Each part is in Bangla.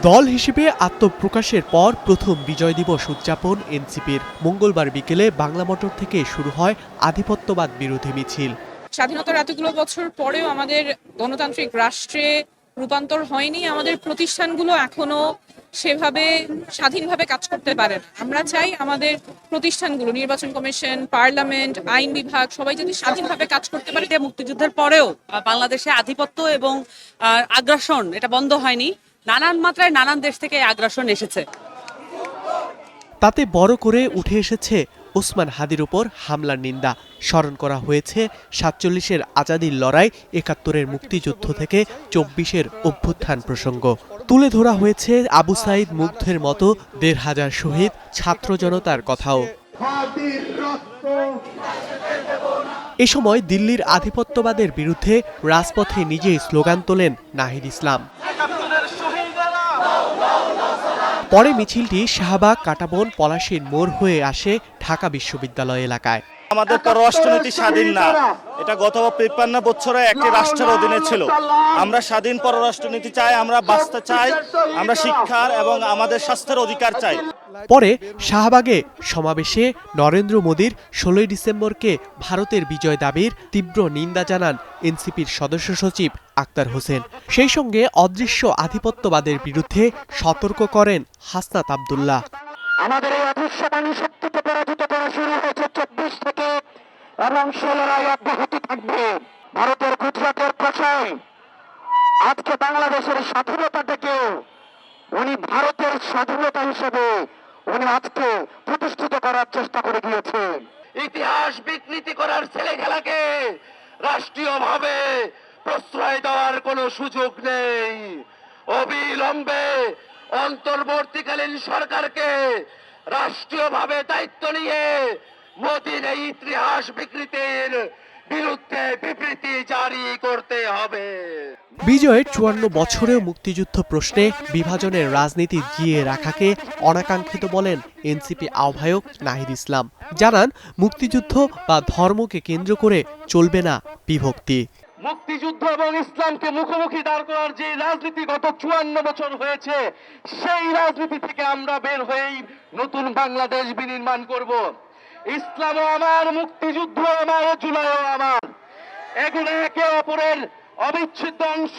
দল হিসেবে আত্মপ্রকাশের পর প্রথম বিজয় দিবস উদযাপন এনসিপির। মঙ্গলবার বিকেলে বাংলা মোটর থেকে শুরু হয় আধিপত্যবাদ বিরোধী মিছিল। স্বাধীনতার এতগুলো বছর পরেও আমাদের গণতান্ত্রিক রাষ্ট্রে রূপান্তর হয়নি। আমাদের প্রতিষ্ঠানগুলো এখনো সেভাবে স্বাধীনভাবে কাজ করতে পারে না। আমরা চাই আমাদের প্রতিষ্ঠানগুলো, নির্বাচন কমিশন, পার্লামেন্ট, আইন বিভাগ সবাই যদি স্বাধীনভাবে কাজ করতে পারে। মুক্তিযুদ্ধের পরেও বাংলাদেশে আধিপত্য এবং আগ্রাসন এটা বন্ধ হয়নি। নানান মাত্রায় নানান দেশ থেকে আগ্রাসন এসেছে। তাতে বড় করে উঠে এসেছে ওসমান হাদির উপর হামলার নিন্দা। স্মরণ করা হয়েছে ৪৭-এর আজাদির লড়াই, ৭১-এর মুক্তিযুদ্ধ থেকে ২৪-এর অভ্যুত্থান প্রসঙ্গ। তুলে ধরা হয়েছে আবু সাইদ মুগ্ধের মতো ১৫০০ শহীদ ছাত্র জনতার কথাও। এ সময় দিল্লির আধিপত্যবাদের বিরুদ্ধে রাজপথে নিজেই স্লোগান তোলেন নাহিদ ইসলাম। পরে মিছিলটি শাহবাগ, কাঁটাবন, পলাশীর মোড় হয়ে আসে ঢাকা বিশ্ববিদ্যালয় এলাকায়। আমাদের পররাষ্ট্রনীতি স্বাধীন না, এটা গত ৫৩ বছরে একটি রাষ্ট্রের অধীনে ছিল। আমরা স্বাধীন পররাষ্ট্রনীতি চাই, আমরা বাঁচতে চাই, আমরা শিক্ষার এবং আমাদের স্বাস্থ্যের অধিকার চাই। পরে শাহবাগে সমাবেশে নরেন্দ্র মোদীর ১৬ই ডিসেম্বরকে ভারতের বিজয় দাবির তীব্র নিন্দা জানান এনসিপির সদস্য সচিব আক্তার হোসেন। সেই সঙ্গে অদৃশ্য আধিপত্যবাদের বিরুদ্ধে সতর্ক করেন হাসনাত আব্দুল্লাহ। আমাদের এই অদৃশ্যবাণী শক্তিকে পরাজিত করা শুরু হয়েছে ২৪ থেকে এবং ১৬ অব্যাহত থাকবে। ভারতের গুজরাটের প্রশ্ন আজকে বাংলাদেশের স্বাধীনতা থেকে উনি ভারতের স্বাধীনতা হিসেবে উনি আজকে প্রতিষ্ঠিত করার চেষ্টা করে গিয়েছেন। ইতিহাস বিকৃতি করার ছেলেখেলাকে রাষ্ট্রীয়ভাবে প্রশ্রয় দেওয়ার কোনো সুযোগ নেই। অবিলম্বে অন্তর্বর্তীকালীন সরকারকে রাষ্ট্রীয়ভাবে দায়িত্ব নিয়ে মোদীর এই ইতিহাস বিকৃতির বিরুদ্ধে বিবৃতি জারি করতে হবে। বিজয়ের ৫৪ বছরেও মুক্তিযুদ্ধ প্রশ্নে বিভাজনের রাজনীতি জিয়ে রাখাকে অনাকাঙ্ক্ষিত বলেন এনসিপি আহ্বায়ক নাহিদ ইসলাম। জানান, মুক্তিযুদ্ধ বা ধর্মকে কেন্দ্র করে চলবে না বিভক্তি। মুক্তিযুদ্ধ এবং ইসলামকে মুখোমুখি দাঁড় করার যে রাজনীতি গত ৫৪ বছর হয়েছে, সেই রাজনীতি থেকে আমরা বের হয়েই নতুন বাংলাদেশ বিনির্মাণ করব। ইসলামও আমার, মুক্তিযুদ্ধ আমার, জুলাইও আমার, এগুলো একে অপরের অবিচ্ছেদ্য অংশ।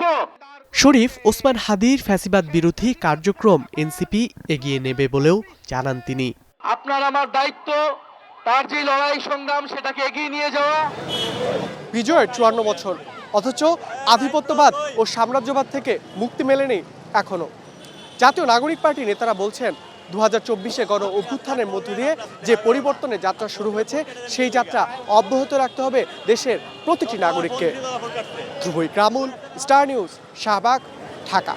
শরীফ ওসমান হাদির ফ্যাসিবাদ বিরোধী কার্যক্রম এনসিপি এগিয়ে নেবে বলেও জানান তিনি। আপনার আমার দায়িত্ব তার যে লড়াই সংগ্রাম সেটাকে এগিয়ে নিয়ে যাওয়া। বিজয়ের ৫৪ বছর, অথচ আধিপত্যবাদ ও সাম্রাজ্যবাদ থেকে মুক্তি মেলেনি এখনো। জাতীয় নাগরিক পার্টি নেতারা বলছেন, ২০২৪-এ গণ অভ্যুত্থানের মধ্য দিয়ে যে পরিবর্তনের যাত্রা শুরু হয়েছে, সেই যাত্রা অব্যাহত রাখতে হবে দেশের প্রতিটি নাগরিককে। ধ্রুব ইকরামুল, স্টার নিউজ, শাহবাগ, ঢাকা।